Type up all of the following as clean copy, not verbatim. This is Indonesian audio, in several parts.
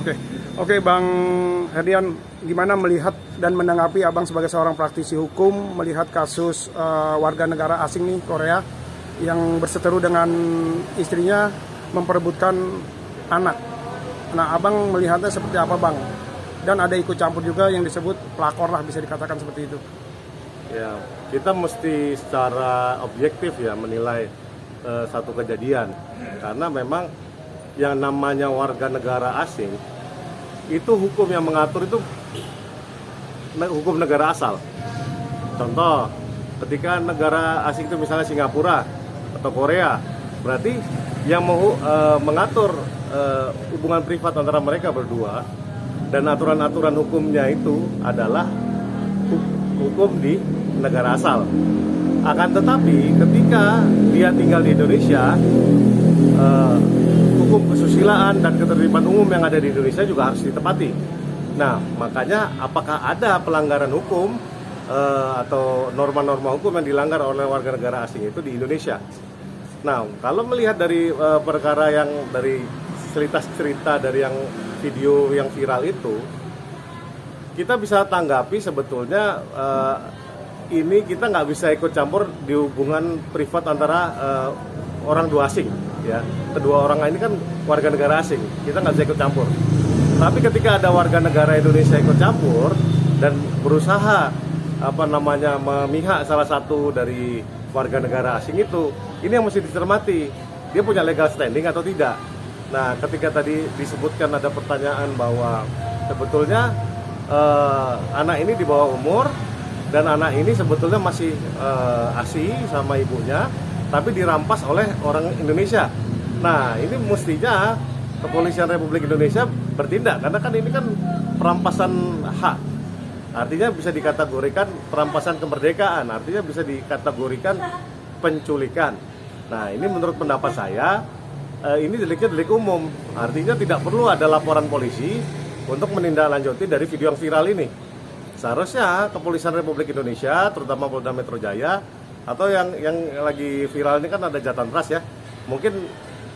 Oke, oke Bang Herdian, gimana melihat dan menanggapi Abang sebagai seorang praktisi hukum melihat kasus warga negara asing nih Korea yang berseteru dengan istrinya memperebutkan anak. Nah, Abang melihatnya seperti apa Bang? Dan ada ikut campur juga yang disebut pelakor lah, bisa dikatakan seperti itu. Ya, kita mesti secara objektif ya menilai satu kejadian, karena memang yang namanya warga negara asing itu hukum yang mengatur itu hukum negara asal. Contoh, ketika negara asing itu misalnya Singapura atau Korea, berarti yang mau mengatur hubungan privat antara mereka berdua dan aturan-aturan hukumnya itu adalah hukum di negara asal. Akan tetapi ketika dia tinggal di Indonesia, hukum kesusilaan dan ketertiban umum yang ada di Indonesia juga harus ditepati. Nah, makanya apakah ada pelanggaran hukum atau norma-norma hukum yang dilanggar oleh warga negara asing itu di Indonesia? Nah, kalau melihat dari perkara yang dari cerita dari yang video yang viral itu, kita bisa tanggapi sebetulnya ini kita nggak bisa ikut campur di hubungan privat antara orang dua asing, ya. Kedua orang ini kan warga negara asing, kita nggak bisa ikut campur. Tapi ketika ada warga negara Indonesia ikut campur dan berusaha memihak salah satu dari warga negara asing itu, ini yang mesti dicermati, dia punya legal standing atau tidak. Nah, ketika tadi disebutkan ada pertanyaan bahwa sebetulnya anak ini di bawah umur dan anak ini sebetulnya masih ASI sama ibunya, tapi dirampas oleh orang Indonesia. Nah, ini mestinya Kepolisian Republik Indonesia bertindak, karena kan ini kan perampasan hak. Artinya bisa dikategorikan perampasan kemerdekaan, artinya bisa dikategorikan penculikan. Nah, ini menurut pendapat saya, ini deliknya delik umum. Artinya tidak perlu ada laporan polisi untuk menindaklanjuti dari video yang viral ini. Seharusnya Kepolisian Republik Indonesia, terutama Polda Metro Jaya, atau yang lagi viral ini kan ada Jatan Ras ya, mungkin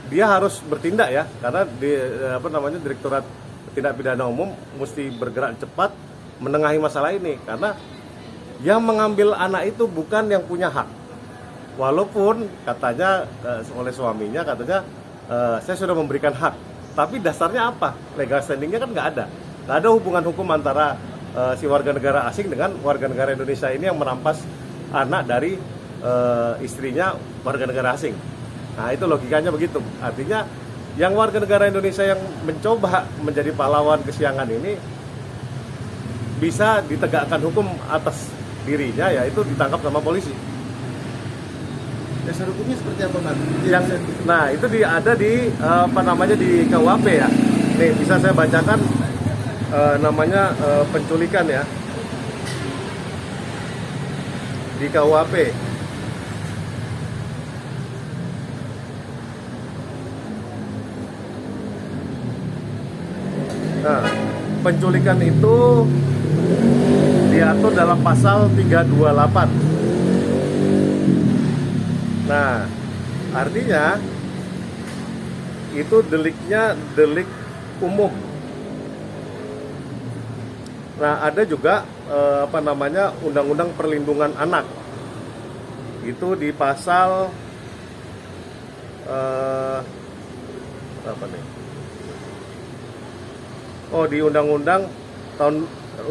dia harus bertindak ya, karena Direktorat Tindak Pidana Umum mesti bergerak cepat menengahi masalah ini, karena yang mengambil anak itu bukan yang punya hak. Walaupun katanya oleh suaminya katanya saya sudah memberikan hak, tapi dasarnya apa? Legal standingnya kan nggak ada hubungan hukum antara si warga negara asing dengan warga negara Indonesia ini yang merampas anak dari istrinya warga negara asing. Nah, itu logikanya begitu. Artinya yang warga negara Indonesia yang mencoba menjadi pahlawan kesiangan ini bisa ditegakkan hukum atas dirinya, yaitu ditangkap sama polisi. Dasar hukumnya seperti apa, Mas? Nah, itu ada di di KUHP ya. Nih, bisa saya bacakan penculikan ya. Di KUHP. Nah, penculikan itu diatur dalam pasal 328. Nah, artinya itu deliknya delik umum. Nah, ada juga Undang-Undang Perlindungan Anak. Itu di pasal di Undang-Undang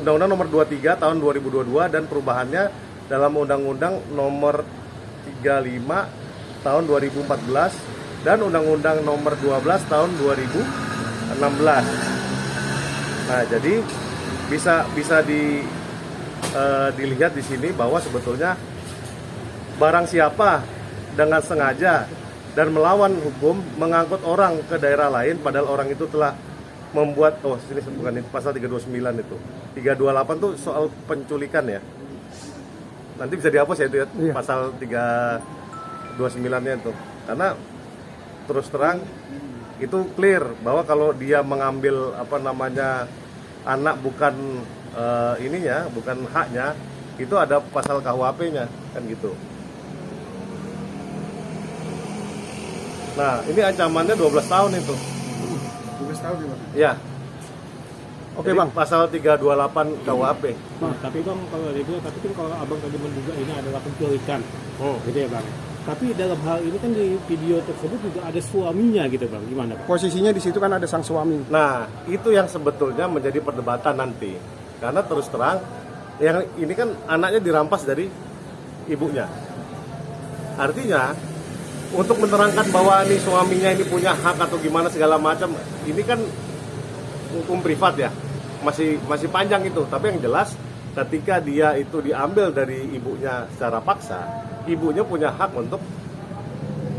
Nomor 23 tahun 2022 dan perubahannya dalam Undang-Undang Nomor 35 tahun 2014 dan Undang-Undang Nomor 12 tahun 2016. Nah, jadi bisa dilihat di sini bahwa sebetulnya barang siapa dengan sengaja dan melawan hukum mengangkut orang ke daerah lain padahal orang itu telah membuat ini bukan itu pasal 329 itu. 328 tuh soal penculikan ya. Nanti bisa dihapus ya itu ya, iya. Pasal 329-nya itu. Karena terus terang itu clear bahwa kalau dia mengambil anak bukan bukan haknya, itu ada pasal KUHP-nya kan gitu. Nah, ini ancamannya 12 tahun itu. 12 tahun ya, Pak? Ya. Oke, Jadi Bang. pasal 328 KUHP. Nah, tapi Bang, kalau dia, tapi kan kalau Abang tadi menduga ini adalah penculikan, gitu ya Bang. Tapi dalam hal ini kan di video tersebut juga ada suaminya gitu Bang, gimana Bang? Posisinya di situ kan ada sang suami. Nah, itu yang sebetulnya menjadi perdebatan nanti. Karena terus terang, yang ini kan anaknya dirampas dari ibunya. Artinya, untuk menerangkan bahwa ini suaminya ini punya hak atau gimana segala macam, ini kan hukum privat ya, masih panjang itu. Tapi yang jelas, ketika dia itu diambil dari ibunya secara paksa, ibunya punya hak untuk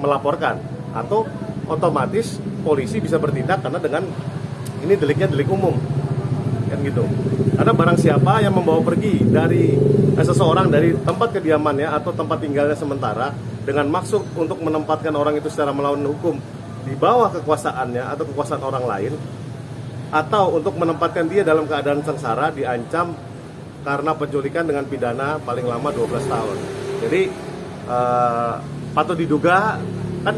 melaporkan, atau otomatis polisi bisa bertindak karena dengan ini deliknya delik umum, kan gitu. Karena barang siapa yang membawa pergi dari seseorang dari tempat kediamannya atau tempat tinggalnya sementara dengan maksud untuk menempatkan orang itu secara melawan hukum di bawah kekuasaannya atau kekuasaan orang lain, atau untuk menempatkan dia dalam keadaan sengsara, diancam karena penculikan dengan pidana paling lama 12 tahun. Jadi patut diduga kan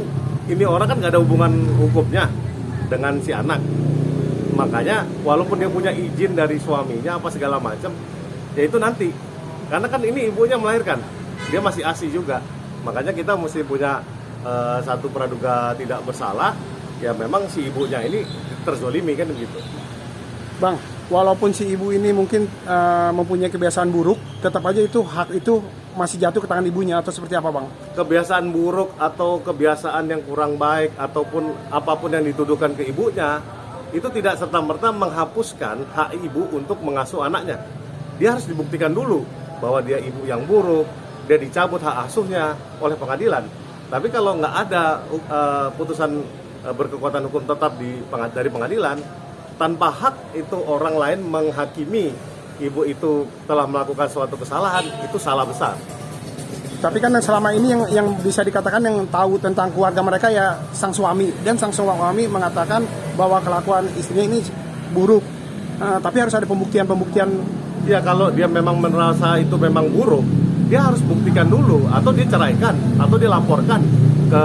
ini orang kan nggak ada hubungan hukumnya dengan si anak. Makanya walaupun dia punya izin dari suaminya apa segala macam, ya itu nanti. Karena kan ini ibunya melahirkan, dia masih ASI juga. Makanya kita mesti punya satu praduga tidak bersalah. Ya memang si ibunya ini terzolimi kan begitu. Bang, walaupun si ibu ini mungkin mempunyai kebiasaan buruk, tetap aja itu hak itu masih jatuh ke tangan ibunya atau seperti apa, Bang? Kebiasaan buruk atau kebiasaan yang kurang baik ataupun apapun yang dituduhkan ke ibunya, itu tidak serta-merta menghapuskan hak ibu untuk mengasuh anaknya. Dia harus dibuktikan dulu bahwa dia ibu yang buruk, dia dicabut hak asuhnya oleh pengadilan. Tapi kalau nggak ada putusan berkekuatan hukum tetap dari pengadilan, tanpa hak itu orang lain menghakimi ibu itu telah melakukan suatu kesalahan, itu salah besar. Tapi kan selama ini yang bisa dikatakan yang tahu tentang keluarga mereka ya sang suami, dan sang suami mengatakan bahwa kelakuan istrinya ini buruk. Tapi harus ada pembuktian. Ya kalau dia memang merasa itu memang buruk, dia harus buktikan dulu, atau dia ceraikan, atau dia laporkan ke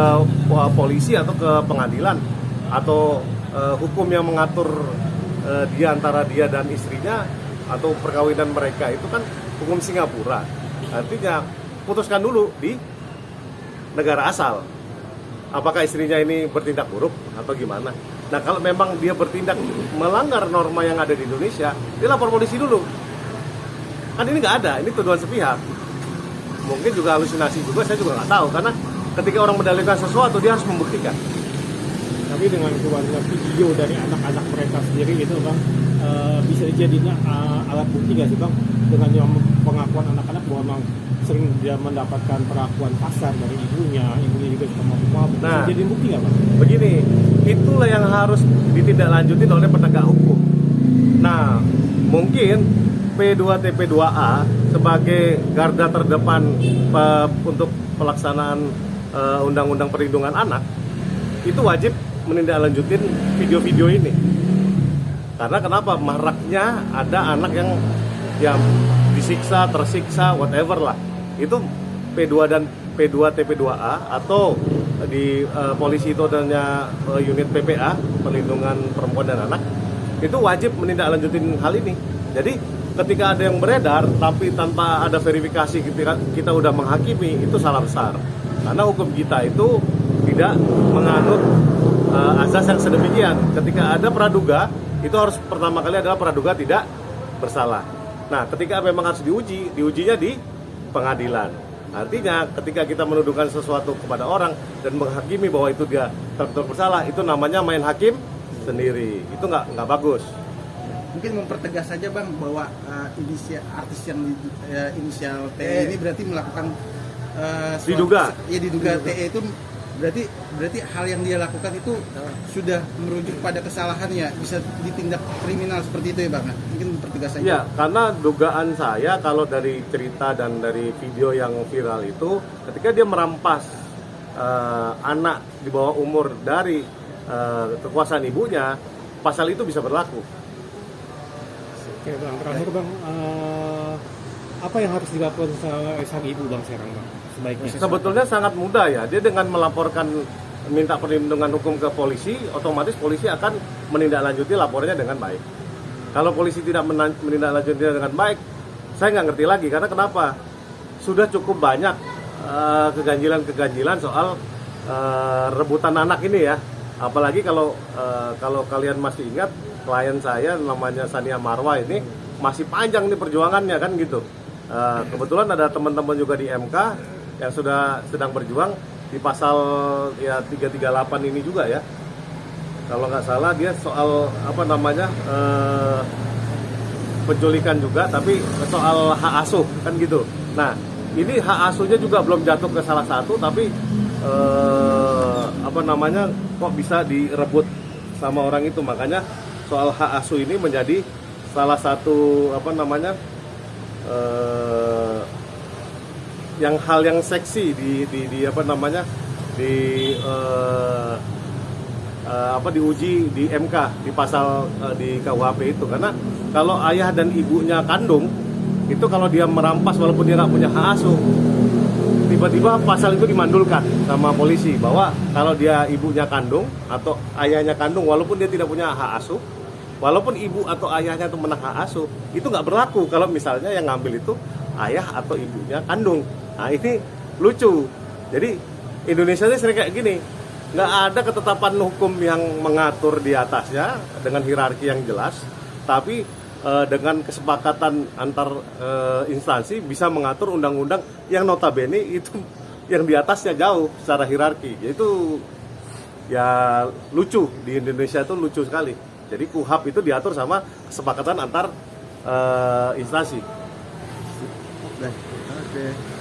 polisi atau ke pengadilan, atau hukum yang mengatur dia antara dia dan istrinya atau perkawinan mereka itu kan hukum Singapura. Artinya putuskan dulu di negara asal. Apakah istrinya ini bertindak buruk atau gimana? Nah kalau memang dia bertindak melanggar norma yang ada di Indonesia, dia lapor polisi dulu. Kan ini nggak ada, ini tuduhan sepihak. Mungkin juga halusinasi juga, saya juga nggak tahu. Karena ketika orang mendalilkan sesuatu, dia harus membuktikan. Tapi dengan keluarnya video dari anak-anak mereka sendiri itu Bang, bisa dijadikan alat bukti nggak sih Bang? Dengan yang pengakuan anak-anak bahwa memang sering dia mendapatkan perlakuan kasar dari ibunya juga suka mabuk-mabuk. Nah, bisa jadi bukti nggak Bang? Begini, itulah yang harus ditindaklanjutin oleh penegak hukum. Nah, mungkin P2TP2A sebagai garda terdepan untuk pelaksanaan Undang-Undang Perlindungan Anak itu wajib menindaklanjutin video-video ini. Karena kenapa? Maraknya ada anak yang disiksa, tersiksa, whatever lah. Itu P2 dan P2TP2A atau di polisi itu adanya unit PPA, Perlindungan Perempuan dan Anak, itu wajib menindaklanjutin hal ini. Jadi ketika ada yang beredar tapi tanpa ada verifikasi kita udah menghakimi, itu salah besar. Karena hukum kita itu tidak menganut asas yang sedemikian. Ketika ada praduga, itu harus pertama kali adalah praduga tidak bersalah. Nah, ketika memang harus diujinya di pengadilan. Artinya, ketika kita menuduhkan sesuatu kepada orang dan menghakimi bahwa itu dia terbetul bersalah, itu namanya main hakim sendiri. Itu nggak bagus. Mungkin mempertegas saja Bang bahwa artis yang inisial T ini berarti melakukan diduga TE itu berarti hal yang dia lakukan itu sudah merujuk pada kesalahannya, bisa ditindak kriminal seperti itu ya Bang. Mungkin mempertegas saja. Ya, karena dugaan saya kalau dari cerita dan dari video yang viral itu, ketika dia merampas anak di bawah umur dari kekuasaan ibunya, pasal itu bisa berlaku. Oke Bang, terakhir Bang, apa yang harus dilakukan sang ibu Bang sekarang Bang? Sebaiknya. Sebetulnya sangat mudah ya, dia dengan melaporkan minta perlindungan hukum ke polisi, otomatis polisi akan menindaklanjuti laporannya dengan baik. Kalau polisi tidak menindaklanjutinya dengan baik, saya nggak ngerti lagi. Karena kenapa? Sudah cukup banyak keganjilan-keganjilan soal rebutan anak ini ya. Apalagi kalau kalian masih ingat, klien saya namanya Sania Marwa ini masih panjang nih perjuangannya kan gitu. Kebetulan ada teman-teman juga di MK yang sedang berjuang di pasal ya 338 ini juga ya. Kalau nggak salah dia soal apa namanya penculikan juga, tapi soal hak asuh kan gitu. Nah ini hak asuhnya juga belum jatuh ke salah satu, tapi apa namanya kok bisa direbut sama orang itu. Makanya soal hak asuh ini menjadi salah satu apa namanya yang hal yang seksi di apa namanya diuji di MK di pasal di KUHP itu. Karena kalau ayah dan ibunya kandung itu, kalau dia merampas walaupun dia nggak punya hak asuh, tiba-tiba pasal itu dimandulkan sama polisi bahwa kalau dia ibunya kandung atau ayahnya kandung walaupun dia tidak punya hak asuh, walaupun ibu atau ayahnya itu menang hak asuh, itu nggak berlaku kalau misalnya yang ngambil itu ayah atau ibunya kandung. Nah ini lucu. Jadi Indonesia ini sering kayak gini, nggak ada ketetapan hukum yang mengatur di atasnya dengan hierarki yang jelas, tapi dengan kesepakatan antar instansi bisa mengatur undang-undang yang notabene itu yang di atasnya jauh secara hierarki. Itu ya lucu, di Indonesia itu lucu sekali. Jadi KUHP itu diatur sama kesepakatan antar instansi. Oke.